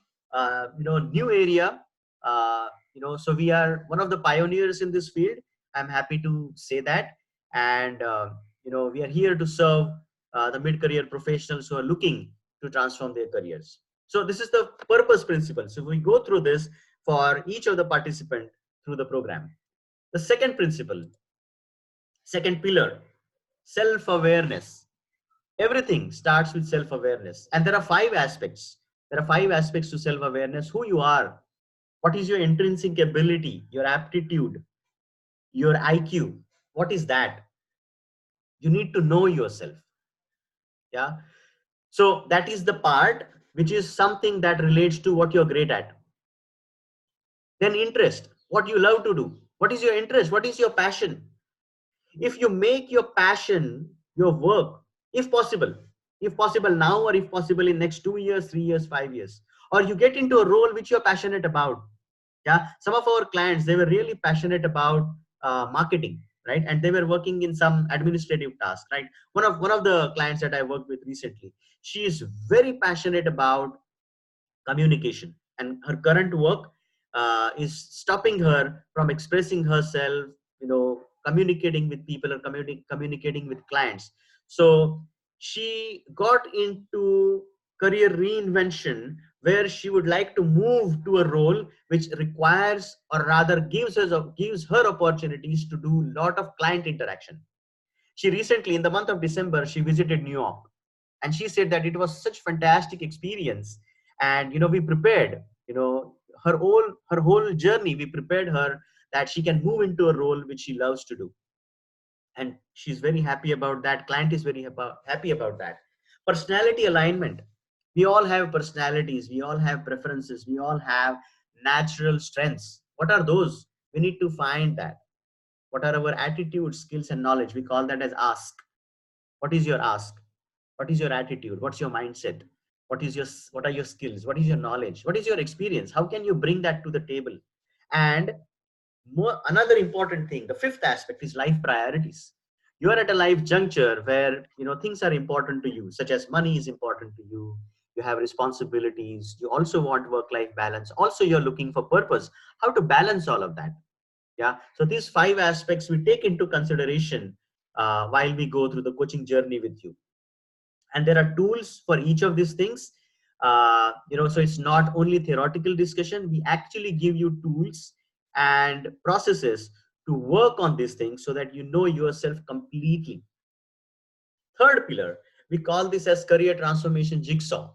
new area. So we are one of the pioneers in this field. I'm happy to say that. And we are here to serve the mid-career professionals who are looking to transform their careers. So this is the purpose principle. So we go through this for each of the participants through the program. The second principle, second pillar, self-awareness. Everything starts with self-awareness. And there are five aspects. There are five aspects to self-awareness: who you are, what is your intrinsic ability, your aptitude, your IQ. What is that? You need to know yourself. Yeah. So that is the part which is something that relates to what you're great at. Then interest, what you love to do. What is your interest? What is your passion? If you make your passion your work, if possible now, or if possible in next 2 years, 3 years, 5 years, or you get into a role which you're passionate about. Yeah, some of our clients, they were really passionate about marketing, right? And they were working in some administrative task, right? One of the clients that I worked with recently, she is very passionate about communication, and her current work is stopping her from expressing herself, communicating with people, or communicating with clients. So she got into career reinvention, where she would like to move to a role which requires, or rather gives her opportunities to do a lot of client interaction. She recently, in the month of December, she visited New York, and she said that it was such fantastic experience. And we prepared, her whole journey, we prepared her that she can move into a role which she loves to do. And she's very happy about that. Client is very happy about that. Personality alignment. We all have personalities, we all have preferences, we all have natural strengths. What are those? We need to find that. What are our attitudes, skills, and knowledge? We call that as ask. What is your ask? What is your attitude? What's your mindset? What are your skills? What is your knowledge? What is your experience? How can you bring that to the table? And another important thing, the fifth aspect, is life priorities. You are at a life juncture where things are important to you, such as money is important to you. You have responsibilities. You also want work-life balance. Also, you're looking for purpose. How to balance all of that? Yeah. So these five aspects we take into consideration while we go through the coaching journey with you. And there are tools for each of these things. So it's not only theoretical discussion. We actually give you tools and processes to work on these things so that you know yourself completely. Third pillar, we call this as career transformation jigsaw.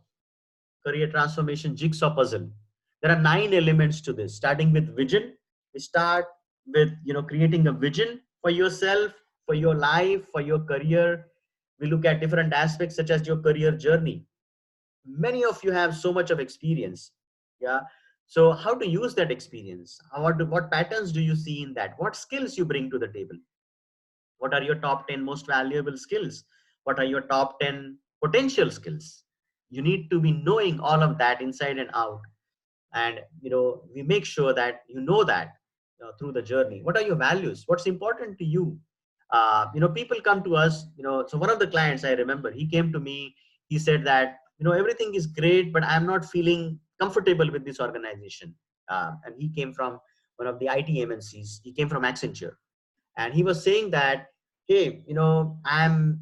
Career transformation jigsaw puzzle. There are 9 elements to this, starting with vision. We start with creating a vision for yourself, for your life, for your career. We look at different aspects such as your career journey. Many of you have so much of experience. Yeah. So how to use that experience? What patterns do you see in that? What skills you bring to the table? What are your top 10 most valuable skills? What are your top 10 potential skills? You need to be knowing all of that inside and out. And we make sure that that through the journey. What are your values? What's important to you? People come to us. So one of the clients, I remember, he came to me. He said that everything is great, but I'm not feeling comfortable with this organization. And he came from one of the IT MNCs. He came from Accenture, and he was saying that, hey, I'm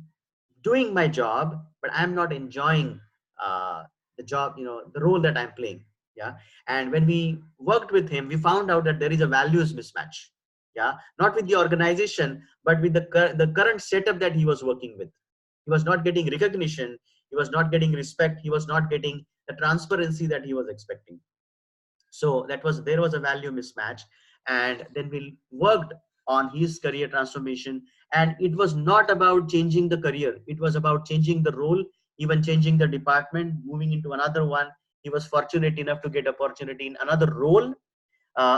doing my job, but I'm not enjoying the job, the role that I'm playing. Yeah. And when we worked with him, we found out that there is a values mismatch. Yeah. Not with the organization, but with the current setup that he was working with. He was not getting recognition. He was not getting respect. He was not getting the transparency that he was expecting. So there was a value mismatch. And then we worked on his career transformation. And it was not about changing the career, it was about changing the role, even changing the department, moving into another one. He was fortunate enough to get opportunity in another role.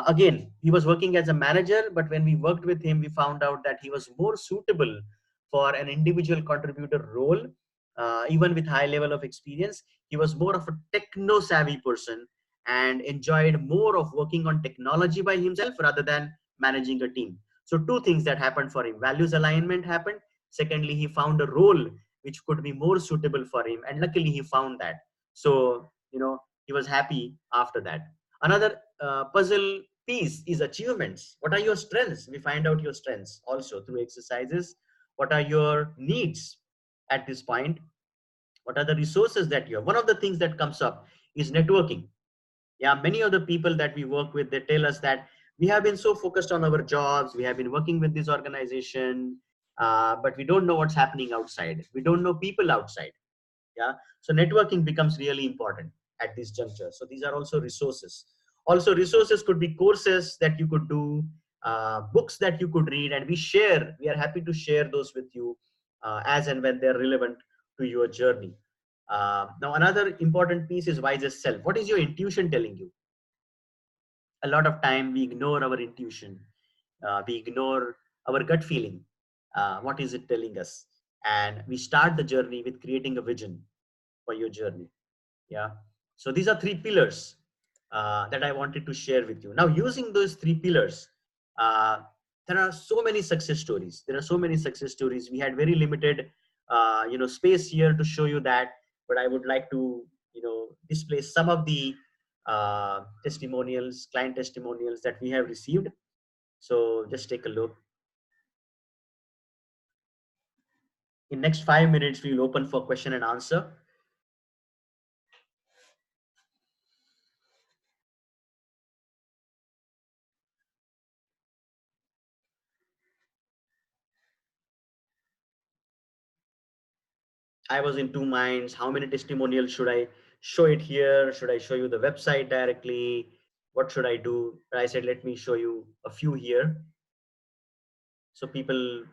Again, he was working as a manager, but when we worked with him, we found out that he was more suitable for an individual contributor role. Even with high level of experience, he was more of a techno savvy person and enjoyed more of working on technology by himself rather than managing a team. So two things that happened for him: values alignment happened. Secondly, he found a role which could be more suitable for him, and luckily he found that. So he was happy after that. Another puzzle piece is achievements. What are your strengths? We find out your strengths also through exercises. What are your needs at this point? What are the resources that you have? One of the things that comes up is networking. Yeah, many of the people that we work with, they tell us that we have been so focused on our jobs, we have been working with this organization, but we don't know what's happening outside. We don't know people outside. Yeah. So networking becomes really important at this juncture. So these are also resources. Also resources could be courses that you could do, books that you could read, and we are happy to share those with you as and when they're relevant to your journey. Now another important piece is wisest self. What is your intuition telling you? A lot of time we ignore our intuition. We ignore our gut feeling. What is it telling us? And we start the journey with creating a vision for your journey. Yeah. So these are three pillars that I wanted to share with you. Now, using those three pillars, uh, there are so many success stories. There are so many success stories. We had very limited, space here to show you that, but I would like to, display some of the testimonials, client testimonials that we have received. So just take a look. In next 5 minutes, we will open for question and answer. I was in two minds. How many testimonials should I show it here? Should I show you the website directly? What should I do? But I said, let me show you a few here. So people,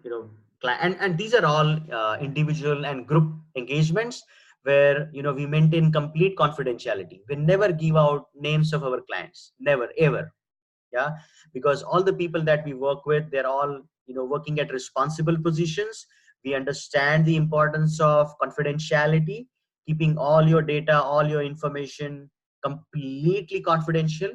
and these are all individual and group engagements where, we maintain complete confidentiality. We never give out names of our clients, never, ever. Yeah. Because all the people that we work with, they're all working at responsible positions. We understand the importance of confidentiality, keeping all your data, all your information completely confidential.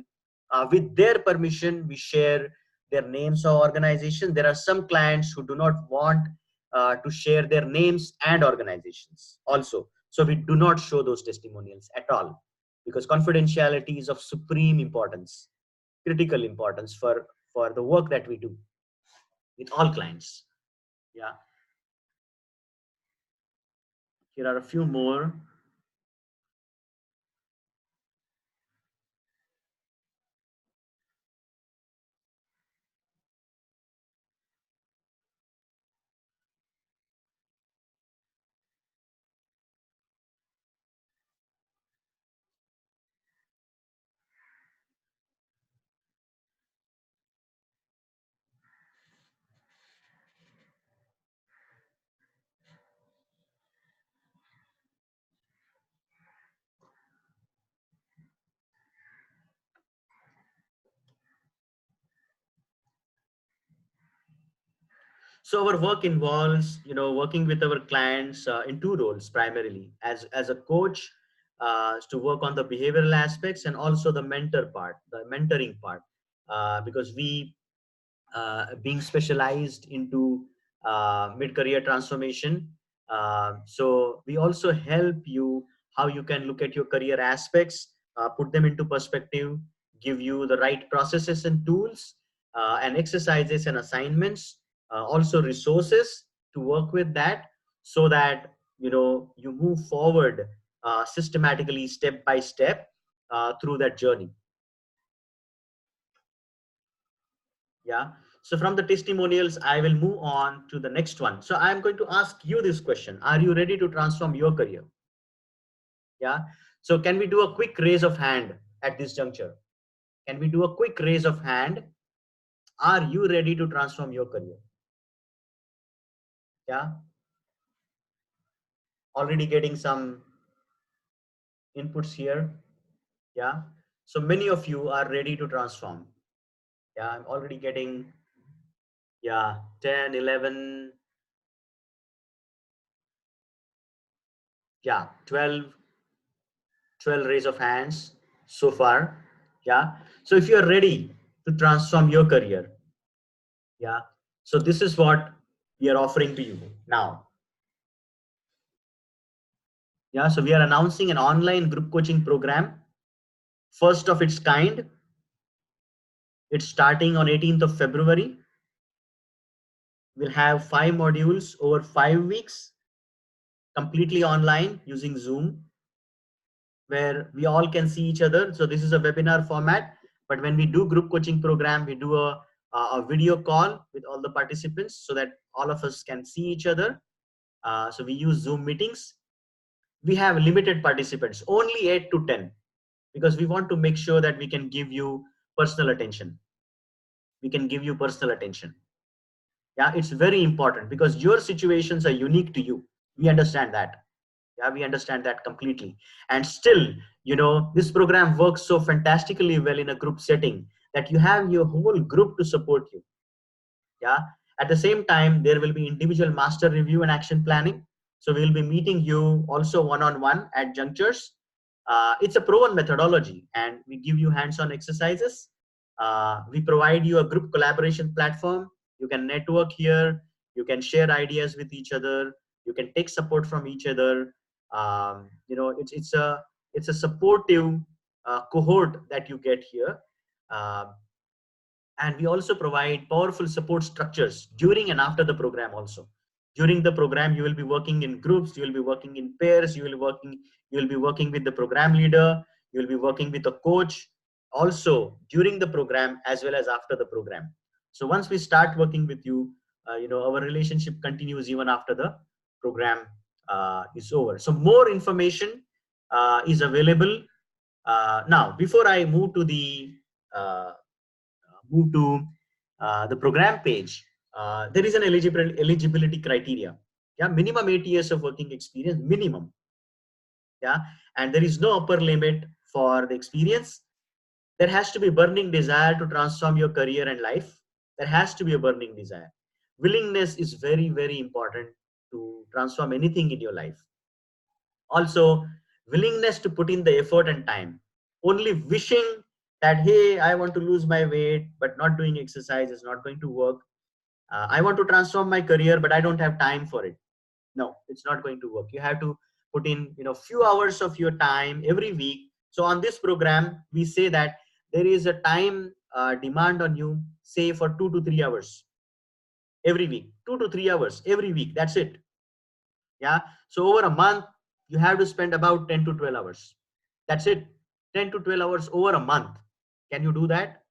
With their permission, we share their names or organizations. There are some clients who do not want to share their names and organizations also, so we do not show those testimonials at all, because confidentiality is of supreme importance, critical importance for the work that we do with all clients. Yeah. Here are a few more. So our work involves, working with our clients in two roles primarily, as a coach, to work on the behavioral aspects, and also the mentoring part, because we, being specialized into mid-career transformation. So we also help you how you can look at your career aspects, put them into perspective, give you the right processes and tools, and exercises and assignments, also resources to work with that, so that you move forward systematically, step by step, through that journey. Yeah. So from the testimonials, I will move on to the next one. So I'm going to ask you this question. Are you ready to transform your career? Yeah. So can we do a quick raise of hand at this juncture? Can we do a quick raise of hand? Are you ready to transform your career? Yeah. Already getting some inputs here. Yeah. So many of you are ready to transform. Yeah. I'm already getting, yeah, 10, 11, yeah, 12 raise of hands so far. Yeah. So if you're ready to transform your career, yeah, so this is what we are offering to you now. Yeah. So we are announcing an online group coaching program, first of its kind. It's starting on 18th of February. We'll have 5 modules over 5 weeks, completely online using Zoom, where we all can see each other. So this is a webinar format, but when we do group coaching program, we do a video call with all the participants so that all of us can see each other. So we use Zoom meetings. We have limited participants, only 8 to 10, because we want to make sure that we can give you personal attention. We can give you personal attention. Yeah, it's very important because your situations are unique to you. We understand that. Yeah, we understand that completely. And still, this program works so fantastically well in a group setting that you have your whole group to support you. Yeah. At the same time, there will be individual master review and action planning. So we'll be meeting you also one-on-one at junctures. It's a proven methodology, and we give you hands-on exercises. We provide you a group collaboration platform. You can network here. You can share ideas with each other. You can take support from each other. It's a supportive cohort that you get here. Um and we also provide powerful support structures during and after the program also. During the program, you will be working in groups, you will be working in pairs, you will be working with the program leader, you will be working with a coach also during the program as well as after the program. So once we start working with you, our relationship continues even after the program is over. So more information is available. Now before I uh, move to the program page, there is an eligibility criteria. Yeah, minimum 8 years of working experience, minimum. Yeah, and there is no upper limit for the experience. There has to be burning desire to transform your career and life. There has to be a burning desire. Willingness is very, very important to transform anything in your life. Also, willingness to put in the effort and time. Only wishing that, hey, I want to lose my weight but not doing exercise is not going to work. I want to transform my career but I don't have time for it. No, it's not going to work. You have to put in few hours of your time every week. So on this program we say that there is a time demand on you, say for 2 to 3 hours every week. 2 to 3 hours every week, that's it. Yeah. So over a month, you have to spend about 10 to 12 hours. That's it. 10 to 12 hours over a month. Can you do that?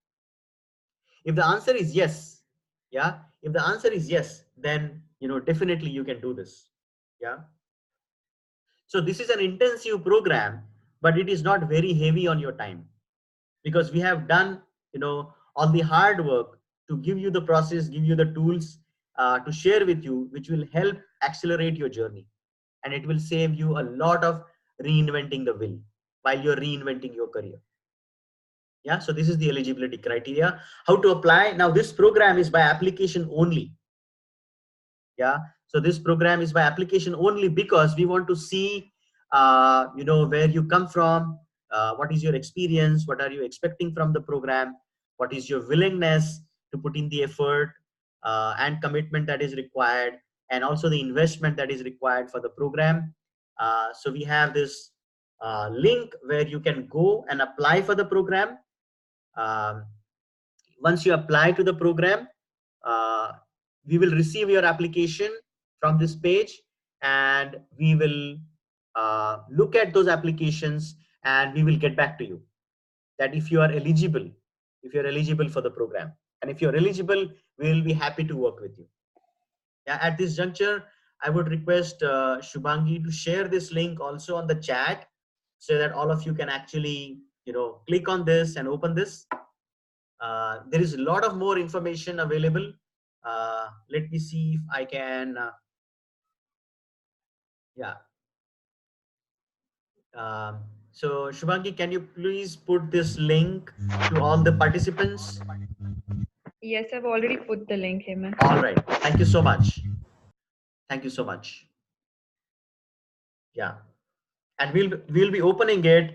If the answer is yes, yeah. If the answer is yes, then, definitely you can do this. Yeah. So this is an intensive program, but it is not very heavy on your time because we have done, all the hard work to give you the process, give you the tools to share with you, which will help accelerate your journey. And it will save you a lot of reinventing the wheel while you're reinventing your career. Yeah, so this is the eligibility criteria. How to apply? Now this program is by application only. Yeah, so this program is by application only because we want to see where you come from, what is your experience, what are you expecting from the program, what is your willingness to put in the effort and commitment that is required, and also the investment that is required for the program. So we have this link where you can go and apply for the program. um, Once you apply to the program, uh, we will receive your application from this page, and we will look at those applications, and we will get back to you that if you are eligible, for the program, and if you're eligible, we will be happy to work with you. Yeah, at this juncture, I would request Shubhangi to share this link also on the chat, so that all of you can actually click on this and open this. There is a lot of more information available. Let me see if I can. Yeah. So Shubhangi, can you please put this link to all the participants? Yes, I've already put the link, Hemant. All right. Thank you so much. Thank you so much. Yeah. And we'll be opening it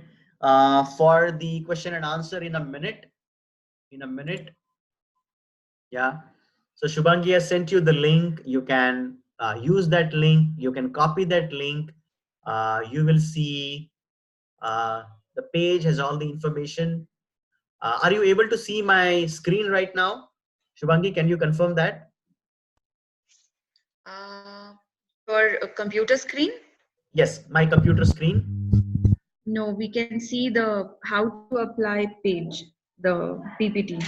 for the question and answer in a minute. In a minute. Yeah. So Shubhangi has sent you the link. You can use that link. You can copy that link. You will see the page has all the information. Are you able to see my screen right now? Shubhangi, can you confirm that? Uh, your computer screen? Yes, my computer screen. No, we can see the how to apply page, the PPT.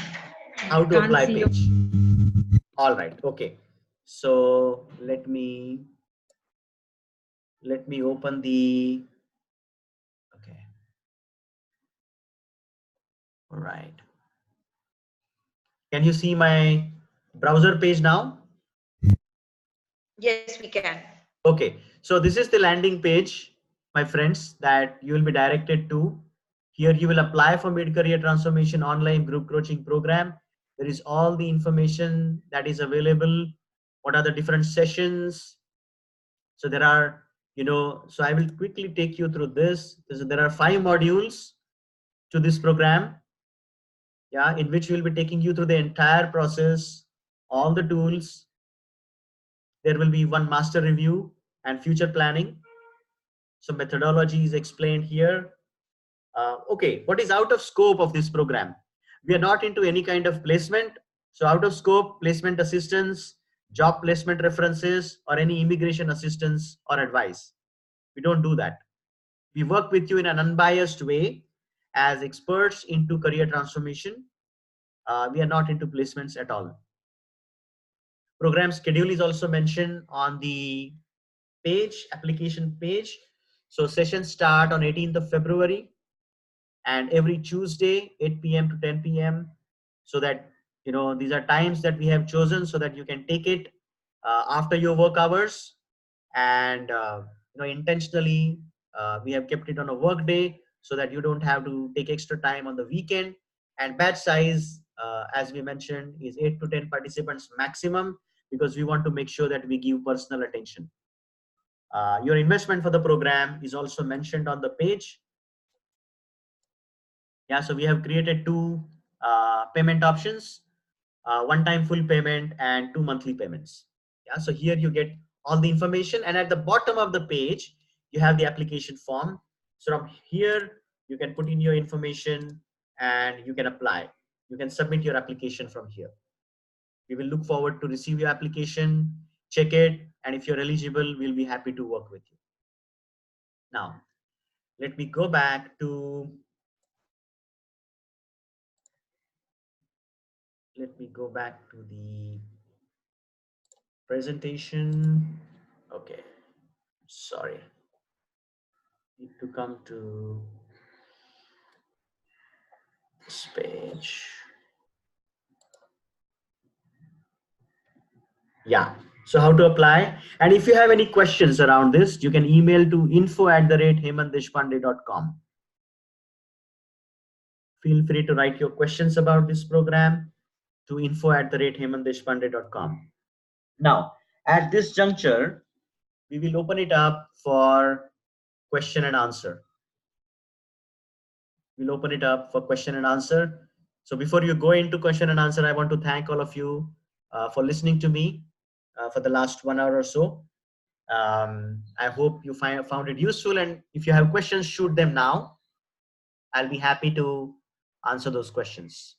How We to can't apply see your. page. All right. Okay. So let me open the. Okay. All right. Can you see my browser page now? Yes, we can. Okay, so this is the landing page, my friends, that you will be directed to. Here you will apply for mid-career transformation online group coaching program. There is all the information that is available. What are the different sessions? So there are, so I will quickly take you through this. There are 5 modules to this program, yeah, in which we'll be taking you through the entire process, all the tools. There will be one master review and future planning. So methodology is explained here. Okay, what is out of scope of this program? We are not into any kind of placement. So out of scope, placement assistance, job placement references, or any immigration assistance or advice. We don't do that. We work with you in an unbiased way as experts into career transformation. We are not into placements at all. Program schedule is also mentioned on the page, application page. So sessions start on 18th of February and every Tuesday, 8 p.m. to 10 p.m. So that, these are times that we have chosen so that you can take it after your work hours. And, intentionally, we have kept it on a work day so that you don't have to take extra time on the weekend. And batch size, as we mentioned, is 8 to 10 participants maximum, because we want to make sure that we give personal attention. Your investment for the program is also mentioned on the page. Yeah, so we have created 2 payment options, one time full payment and 2 monthly payments. Yeah, so here you get all the information, and at the bottom of the page you have the application form. So from here you can put in your information and you can apply. You can submit your application from here. We will look forward to receive your application, check it, and if you're eligible, we'll be happy to work with you. Now let me go back to the presentation. Okay, sorry, need to come to this page. Yeah, so how to apply, and if you have any questions around this, you can email to info@hemantdeshpande.com. Feel free to write your questions about this program to info@hemantdeshpande.com. Now, At this juncture, we will open it up for question and answer. We'll open it up for question and answer. So before you go into question and answer, I want to thank all of you for listening to me for the last 1 hour or so. I hope you found it useful, and if you have questions, shoot them now. I'll be happy to answer those questions.